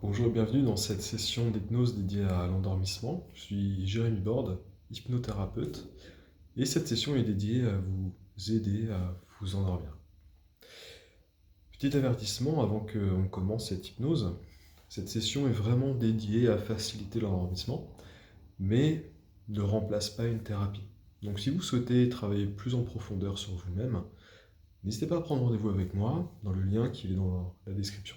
Bonjour et bienvenue dans cette session d'hypnose dédiée à l'endormissement. Je suis Jérémy Borde, hypnothérapeute, et cette session est dédiée à vous aider à vous endormir. Petit avertissement avant qu'on commence cette hypnose, cette session est vraiment dédiée à faciliter l'endormissement, mais ne remplace pas une thérapie. Donc si vous souhaitez travailler plus en profondeur sur vous-même, n'hésitez pas à prendre rendez-vous avec moi dans le lien qui est dans la description.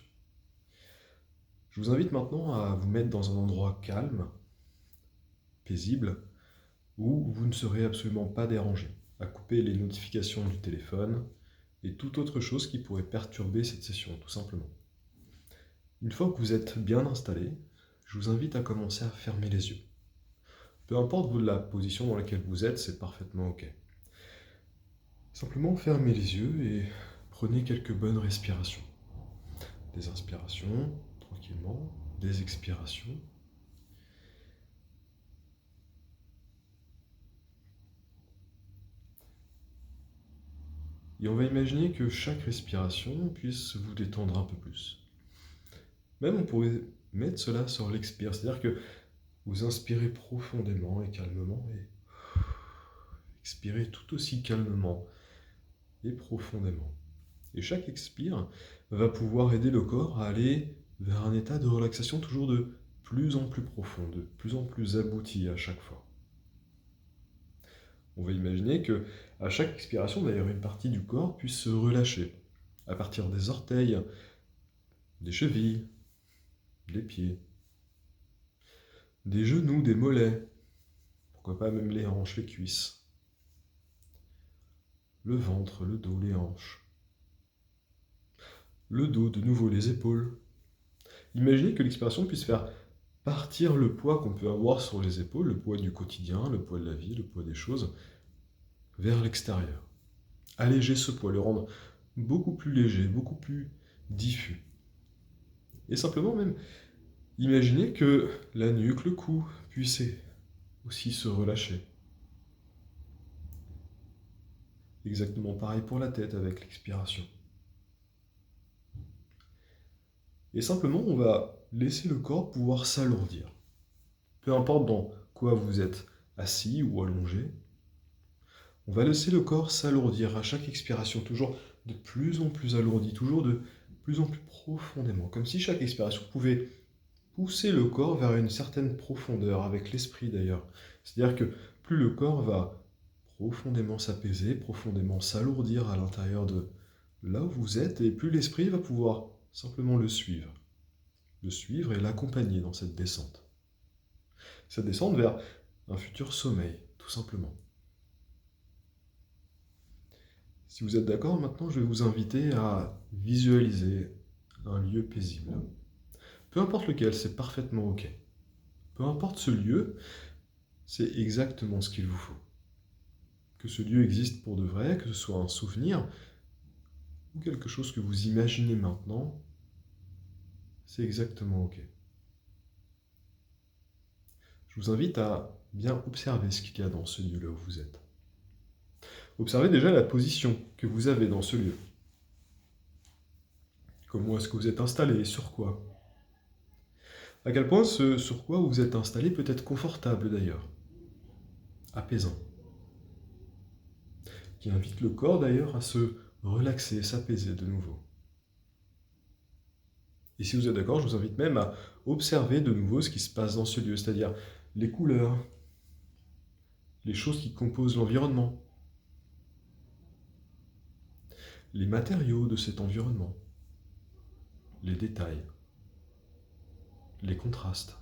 Je vous invite maintenant à vous mettre dans un endroit calme, paisible, où vous ne serez absolument pas dérangé, à couper les notifications du téléphone et toute autre chose qui pourrait perturber cette session, tout simplement. Une fois que vous êtes bien installé, je vous invite à commencer à fermer les yeux. Peu importe la position dans laquelle vous êtes, c'est parfaitement OK. Simplement fermez les yeux et prenez quelques bonnes respirations. Des inspirations, tranquillement, des expirations. Et on va imaginer que chaque respiration puisse vous détendre un peu plus. Même on pourrait mettre cela sur l'expire, c'est-à-dire que vous inspirez profondément et calmement et expirez tout aussi calmement et profondément. Et chaque expire va pouvoir aider le corps à aller vers un état de relaxation toujours de plus en plus profond, de plus en plus abouti à chaque fois. On va imaginer que à chaque expiration, d'ailleurs, une partie du corps puisse se relâcher, à partir des orteils, des chevilles, des pieds, des genoux, des mollets, pourquoi pas même les hanches, les cuisses, le ventre, le dos, les hanches, le dos, de nouveau les épaules. Imaginez que l'expiration puisse faire partir le poids qu'on peut avoir sur les épaules, le poids du quotidien, le poids de la vie, le poids des choses, vers l'extérieur. Alléger ce poids, le rendre beaucoup plus léger, beaucoup plus diffus. Et simplement même, imaginez que la nuque, le cou, puissent aussi se relâcher. Exactement pareil pour la tête avec l'expiration. Et simplement, on va laisser le corps pouvoir s'alourdir. Peu importe dans quoi vous êtes assis ou allongé, on va laisser le corps s'alourdir à chaque expiration, toujours de plus en plus alourdi, toujours de plus en plus profondément, comme si chaque expiration pouvait pousser le corps vers une certaine profondeur, avec l'esprit d'ailleurs. C'est-à-dire que plus le corps va profondément s'apaiser, profondément s'alourdir à l'intérieur de là où vous êtes, et plus l'esprit va pouvoir simplement le suivre et l'accompagner dans cette descente. Cette descente vers un futur sommeil, tout simplement. Si vous êtes d'accord, maintenant je vais vous inviter à visualiser un lieu paisible. Peu importe lequel, c'est parfaitement OK. Peu importe ce lieu, c'est exactement ce qu'il vous faut. Que ce lieu existe pour de vrai, que ce soit un souvenir ou quelque chose que vous imaginez maintenant, c'est exactement OK. Je vous invite à bien observer ce qu'il y a dans ce lieu-là où vous êtes. Observez déjà la position que vous avez dans ce lieu. Comment est-ce que vous êtes installé et sur quoi? À quel point ce sur quoi vous êtes installé peut être confortable d'ailleurs, apaisant, qui invite le corps d'ailleurs à se relaxer, s'apaiser de nouveau. Et si vous êtes d'accord, je vous invite même à observer de nouveau ce qui se passe dans ce lieu, c'est-à-dire les couleurs, les choses qui composent l'environnement, les matériaux de cet environnement, les détails, les contrastes,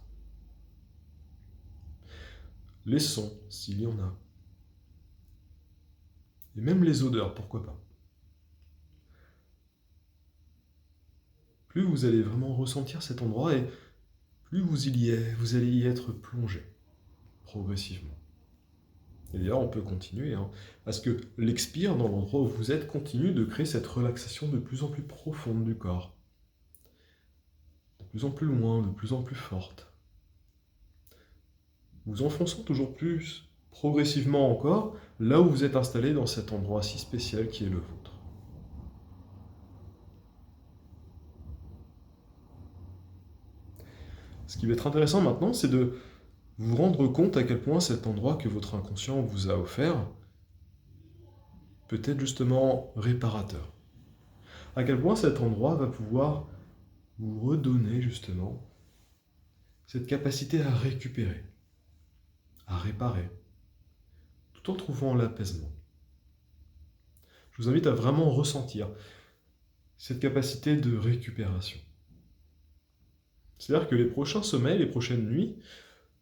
les sons, s'il y en a, et même les odeurs, pourquoi pas. Plus vous allez vraiment ressentir cet endroit et plus vous allez y être plongé, progressivement. Et d'ailleurs, on peut continuer, à ce que l'expire dans l'endroit où vous êtes continue de créer cette relaxation de plus en plus profonde du corps, de plus en plus loin, de plus en plus forte. Vous enfonçant toujours plus, progressivement encore, là où vous êtes installé dans cet endroit si spécial qui est le vôtre. Ce qui va être intéressant maintenant, c'est de vous rendre compte à quel point cet endroit que votre inconscient vous a offert peut être justement réparateur. À quel point cet endroit va pouvoir vous redonner justement cette capacité à récupérer, à réparer, tout en trouvant l'apaisement. Je vous invite à vraiment ressentir cette capacité de récupération. C'est-à-dire que les prochains sommeils, les prochaines nuits,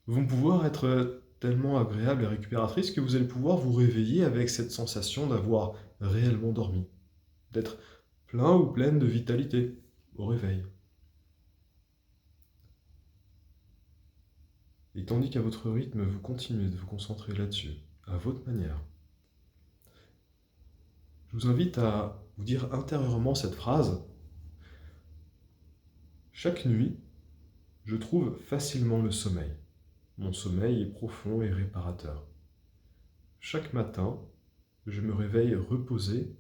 vont pouvoir être tellement agréables et récupératrices que vous allez pouvoir vous réveiller avec cette sensation d'avoir réellement dormi, d'être plein ou pleine de vitalité au réveil. Et tandis qu'à votre rythme, vous continuez de vous concentrer là-dessus, à votre manière, je vous invite à vous dire intérieurement cette phrase. Chaque nuit, je trouve facilement le sommeil. Mon sommeil est profond et réparateur. Chaque matin, je me réveille reposé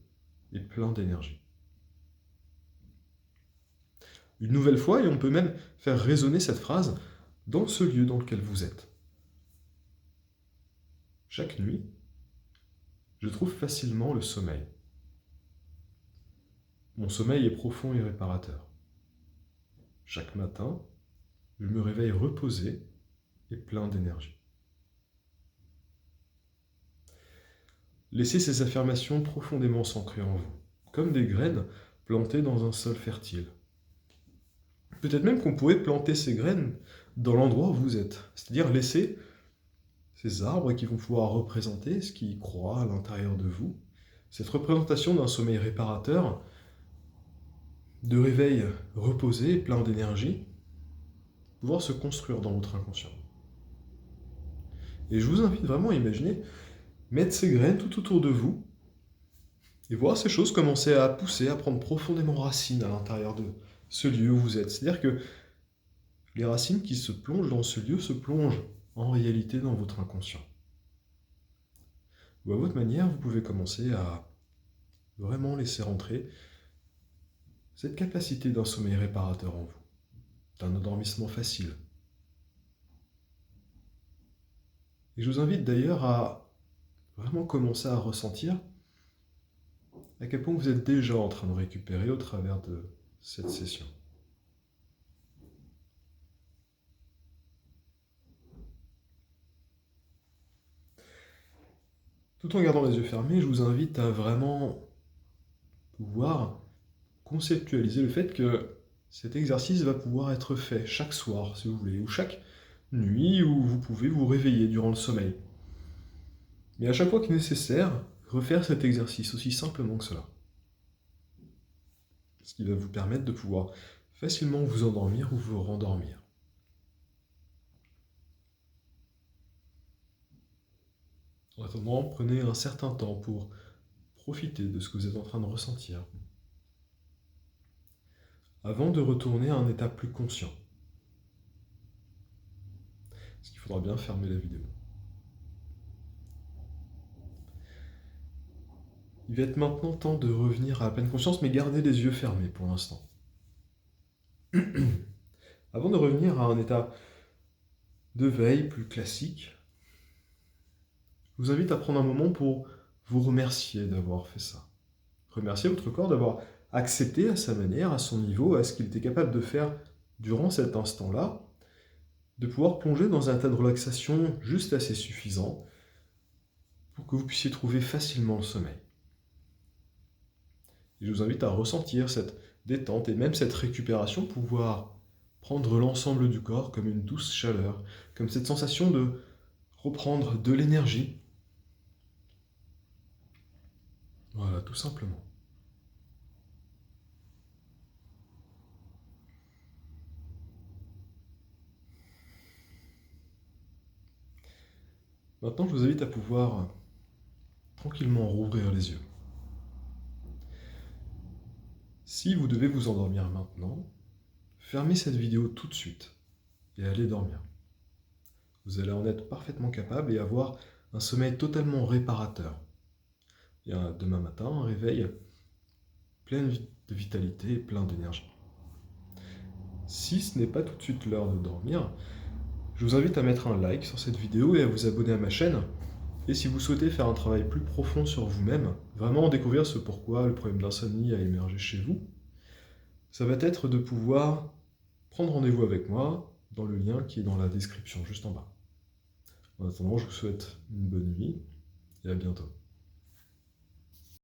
et plein d'énergie. Une nouvelle fois, et on peut même faire résonner cette phrase dans ce lieu dans lequel vous êtes. Chaque nuit, je trouve facilement le sommeil. Mon sommeil est profond et réparateur. Chaque matin, je me réveille reposé et plein d'énergie. Laissez ces affirmations profondément s'ancrer en vous, comme des graines plantées dans un sol fertile. Peut-être même qu'on pourrait planter ces graines dans l'endroit où vous êtes, c'est-à-dire laisser ces arbres qui vont pouvoir représenter ce qui croît à l'intérieur de vous, cette représentation d'un sommeil réparateur, de réveil reposé et plein d'énergie, pouvoir se construire dans votre inconscient. Et je vous invite vraiment à imaginer mettre ces graines tout autour de vous et voir ces choses commencer à pousser, à prendre profondément racine à l'intérieur de ce lieu où vous êtes. C'est-à-dire que les racines qui se plongent dans ce lieu se plongent en réalité dans votre inconscient. Ou à votre manière, vous pouvez commencer à vraiment laisser rentrer cette capacité d'un sommeil réparateur en vous, d'un endormissement facile. Et je vous invite d'ailleurs à vraiment commencer à ressentir à quel point vous êtes déjà en train de récupérer au travers de cette session. Tout en gardant les yeux fermés, je vous invite à vraiment pouvoir conceptualiser le fait que cet exercice va pouvoir être fait chaque soir, si vous voulez, ou chaque nuit où vous pouvez vous réveiller durant le sommeil. Mais à chaque fois qu'il est nécessaire, refaire cet exercice aussi simplement que cela. Ce qui va vous permettre de pouvoir facilement vous endormir ou vous rendormir. En attendant, prenez un certain temps pour profiter de ce que vous êtes en train de ressentir, avant de retourner à un état plus conscient. Parce qu'il faudra bien fermer la vidéo. Il va être maintenant temps de revenir à la pleine conscience, mais gardez les yeux fermés pour l'instant. Avant de revenir à un état de veille plus classique, je vous invite à prendre un moment pour vous remercier d'avoir fait ça. Remercier votre corps d'avoir accepté à sa manière, à son niveau, à ce qu'il était capable de faire durant cet instant-là, de pouvoir plonger dans un état de relaxation juste assez suffisant pour que vous puissiez trouver facilement le sommeil. Et je vous invite à ressentir cette détente et même cette récupération, pouvoir prendre l'ensemble du corps comme une douce chaleur, comme cette sensation de reprendre de l'énergie. Voilà, tout simplement. Maintenant, je vous invite à pouvoir tranquillement rouvrir les yeux. Si vous devez vous endormir maintenant, fermez cette vidéo tout de suite et allez dormir. Vous allez en être parfaitement capable et avoir un sommeil totalement réparateur. Et demain matin, un réveil plein de vitalité et plein d'énergie. Si ce n'est pas tout de suite l'heure de dormir, je vous invite à mettre un like sur cette vidéo et à vous abonner à ma chaîne. Et si vous souhaitez faire un travail plus profond sur vous-même, vraiment découvrir ce pourquoi le problème d'insomnie a émergé chez vous, ça va être de pouvoir prendre rendez-vous avec moi dans le lien qui est dans la description juste en bas. En attendant, je vous souhaite une bonne nuit et à bientôt.